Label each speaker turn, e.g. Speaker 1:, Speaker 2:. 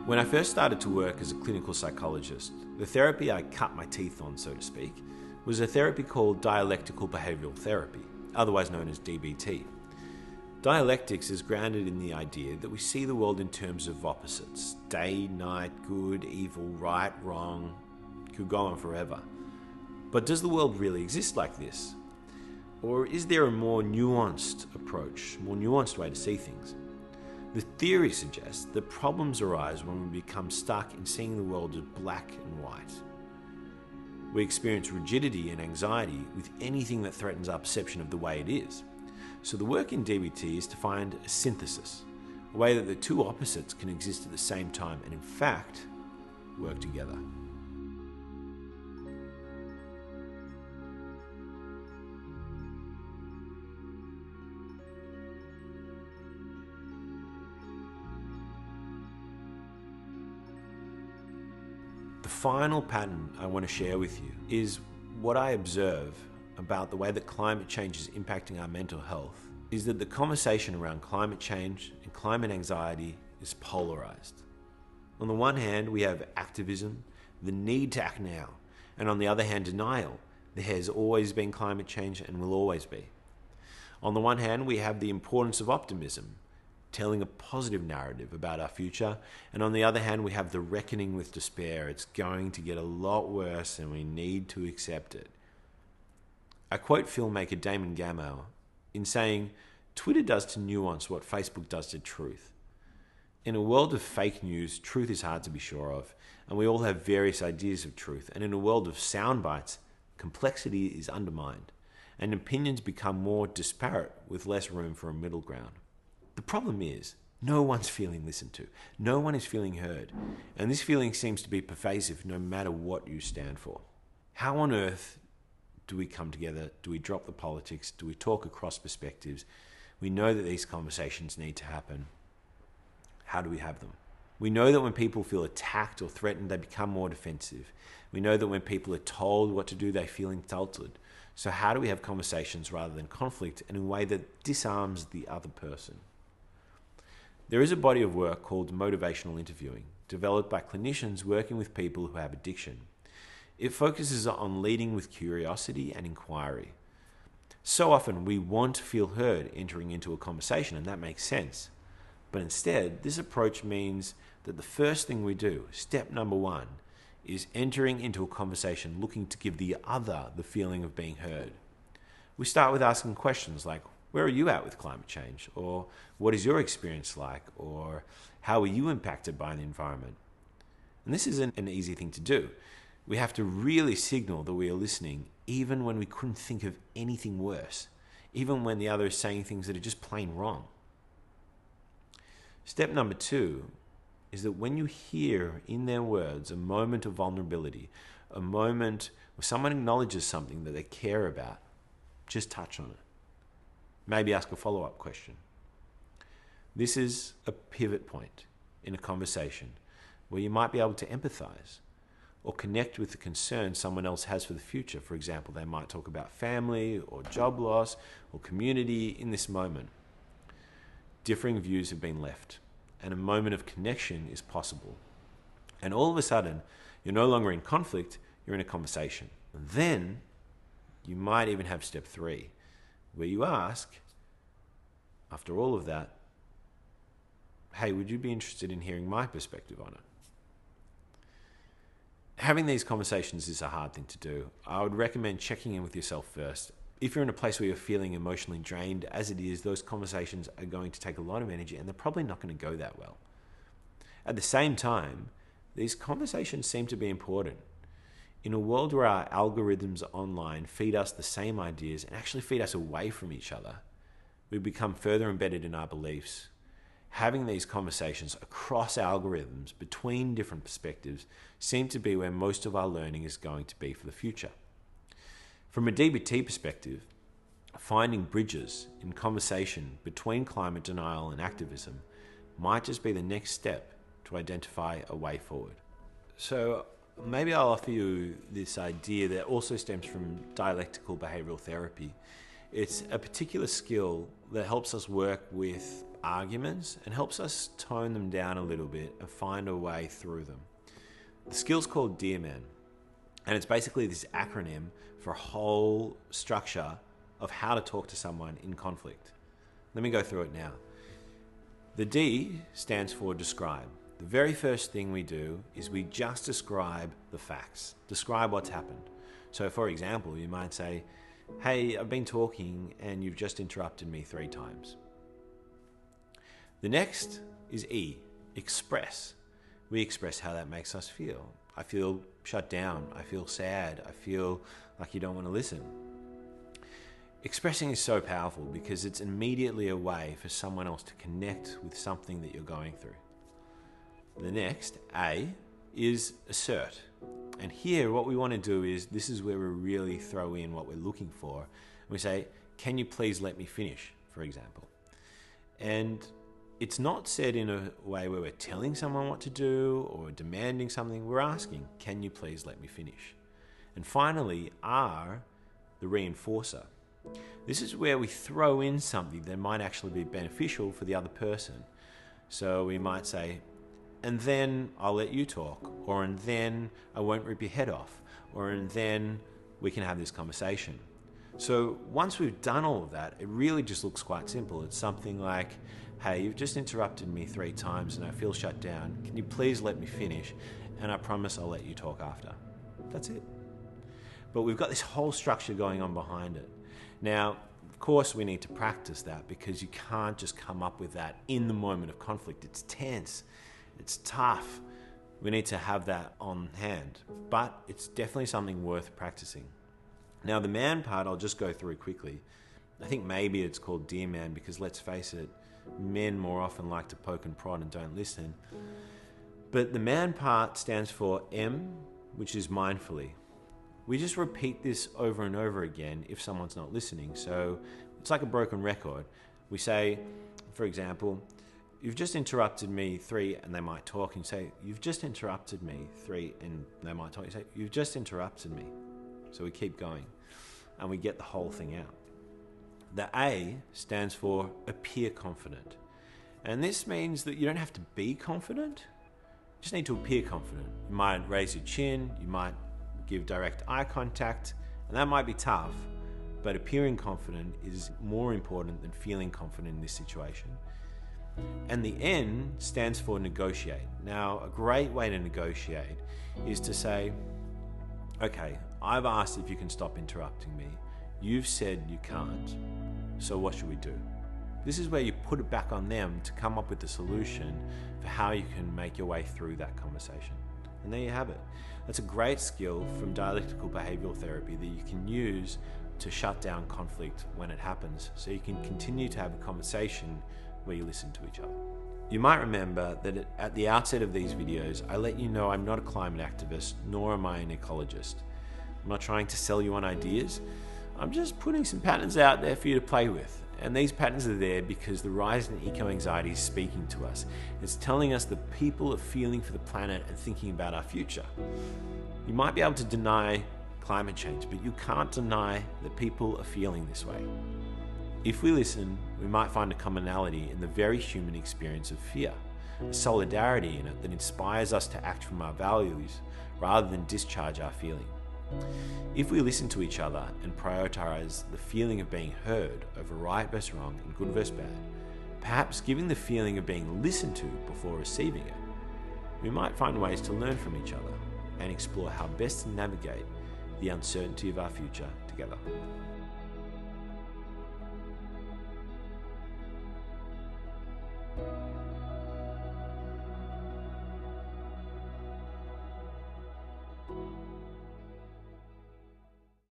Speaker 1: When I first started to work as a clinical psychologist, the therapy I cut my teeth on, so to speak, was a therapy called dialectical behavioural therapy, otherwise known as DBT. Dialectics is grounded in the idea that we see the world in terms of opposites: day, night, good, evil, right, wrong. Could go on forever. But does the world really exist like this? Or is there a more nuanced approach, more nuanced way to see things? The theory suggests that problems arise when we become stuck in seeing the world as black and white. We experience rigidity and anxiety with anything that threatens our perception of the way it is. So the work in DBT is to find a synthesis, a way that the two opposites can exist at the same time and in fact work together. The final pattern I want to share with you is what I observe about the way that climate change is impacting our mental health is that the conversation around climate change and climate anxiety is polarized. On the one hand, we have activism, the need to act now, and on the other hand, denial. There has always been climate change and will always be. On the one hand, we have the importance of optimism, telling a positive narrative about our future, and on the other hand, we have the reckoning with despair. It's going to get a lot worse and we need to accept it. I quote filmmaker Damon Gameau in saying, "Twitter does to nuance what Facebook does to truth." In a world of fake news, truth is hard to be sure of, and we all have various ideas of truth. And in a world of sound bites, complexity is undermined, and opinions become more disparate with less room for a middle ground. The problem is, no one's feeling listened to. No one is feeling heard. And this feeling seems to be pervasive no matter what you stand for. How on earth do we come together? Do we drop the politics? Do we talk across perspectives? We know that these conversations need to happen. How do we have them? We know that when people feel attacked or threatened, they become more defensive. We know that when people are told what to do, they feel insulted. So how do we have conversations rather than conflict in a way that disarms the other person? There is a body of work called motivational interviewing, developed by clinicians working with people who have addiction. It focuses on leading with curiosity and inquiry. So often we want to feel heard entering into a conversation, and that makes sense. But instead, this approach means that the first thing we do, step number one, is entering into a conversation looking to give the other the feeling of being heard. We start with asking questions like, where are you at with climate change? Or what is your experience like? Or how are you impacted by the environment? And this isn't an easy thing to do. We have to really signal that we are listening, even when we couldn't think of anything worse, even when the other is saying things that are just plain wrong. Step number two is that when you hear in their words a moment of vulnerability, a moment where someone acknowledges something that they care about, just touch on it. Maybe ask a follow-up question. This is a pivot point in a conversation where you might be able to empathize or connect with the concern someone else has for the future. For example, they might talk about family or job loss or community in this moment. Differing views have been left, and a moment of connection is possible. And all of a sudden, you're no longer in conflict, you're in a conversation. And then you might even have step three, where you ask, after all of that, hey, would you be interested in hearing my perspective on it? Having these conversations is a hard thing to do. I would recommend checking in with yourself first. If you're in a place where you're feeling emotionally drained, as it is, those conversations are going to take a lot of energy and they're probably not going to go that well. At the same time, these conversations seem to be important. In a world where our algorithms online feed us the same ideas and actually feed us away from each other, we become further embedded in our beliefs. Having these conversations across algorithms between different perspectives seem to be where most of our learning is going to be for the future. From a DBT perspective, finding bridges in conversation between climate denial and activism might just be the next step to identify a way forward. So maybe I'll offer you this idea that also stems from dialectical behavioural therapy, It's a particular skill that helps us work with arguments and helps us tone them down a little bit and find a way through them. The skill's called Dear Man, and it's basically this acronym for a whole structure of how to talk to someone in conflict. Let me go through it now. The D stands for describe. The very first thing we do is we just describe the facts, describe what's happened. So for example, you might say, hey, I've been talking and you've just interrupted me 3 times. The next is E, express. We express how that makes us feel. I feel shut down. I feel sad. I feel like you don't want to listen. Expressing is so powerful because it's immediately a way for someone else to connect with something that you're going through. The next, A, is assert. And here what we want to do is, this is where we really throw in what we're looking for. We say, can you please let me finish, for example. And it's not said in a way where we're telling someone what to do or demanding something. We're asking, can you please let me finish? And finally, R, the reinforcer. This is where we throw in something that might actually be beneficial for the other person. So we might say, and then I'll let you talk, or and then I won't rip your head off, or and then we can have this conversation. So once we've done all of that, it really just looks quite simple. It's something like, hey, you've just interrupted me 3 times and I feel shut down. Can you please let me finish? And I promise I'll let you talk after. That's it. But we've got this whole structure going on behind it. Now, of course, we need to practice that because you can't just come up with that in the moment of conflict. It's tense. It's tough. We need to have that on hand. But it's definitely something worth practicing. Now, the man part, I'll just go through quickly. I think maybe it's called Dear Man because, let's face it, men more often like to poke and prod and don't listen. But the man part stands for M, which is mindfully. We just repeat this over and over again if someone's not listening. So it's like a broken record. We say, for example, you've just interrupted me 3, and they might talk, and you say, you've just interrupted me 3, and they might talk. You say, you've just interrupted me. So we keep going, and we get the whole thing out. The A stands for appear confident. And this means that you don't have to be confident. You just need to appear confident. You might raise your chin, you might give direct eye contact, and that might be tough, but appearing confident is more important than feeling confident in this situation. And the N stands for negotiate. Now, a great way to negotiate is to say, okay, I've asked if you can stop interrupting me. You've said you can't, so what should we do? This is where you put it back on them to come up with the solution for how you can make your way through that conversation. And there you have it. That's a great skill from dialectical behavioral therapy that you can use to shut down conflict when it happens, so you can continue to have a conversation where you listen to each other. You might remember that at the outset of these videos, I let you know I'm not a climate activist, nor am I an ecologist. I'm not trying to sell you on ideas. I'm just putting some patterns out there for you to play with. And these patterns are there because the rise in eco-anxiety is speaking to us. It's telling us that people are feeling for the planet and thinking about our future. You might be able to deny climate change, but you can't deny that people are feeling this way. If we listen, we might find a commonality in the very human experience of fear, a solidarity in it that inspires us to act from our values rather than discharge our feeling. If we listen to each other and prioritize the feeling of being heard over right versus wrong and good versus bad, perhaps giving the feeling of being listened to before receiving it, we might find ways to learn from each other and explore how best to navigate the uncertainty of our future together.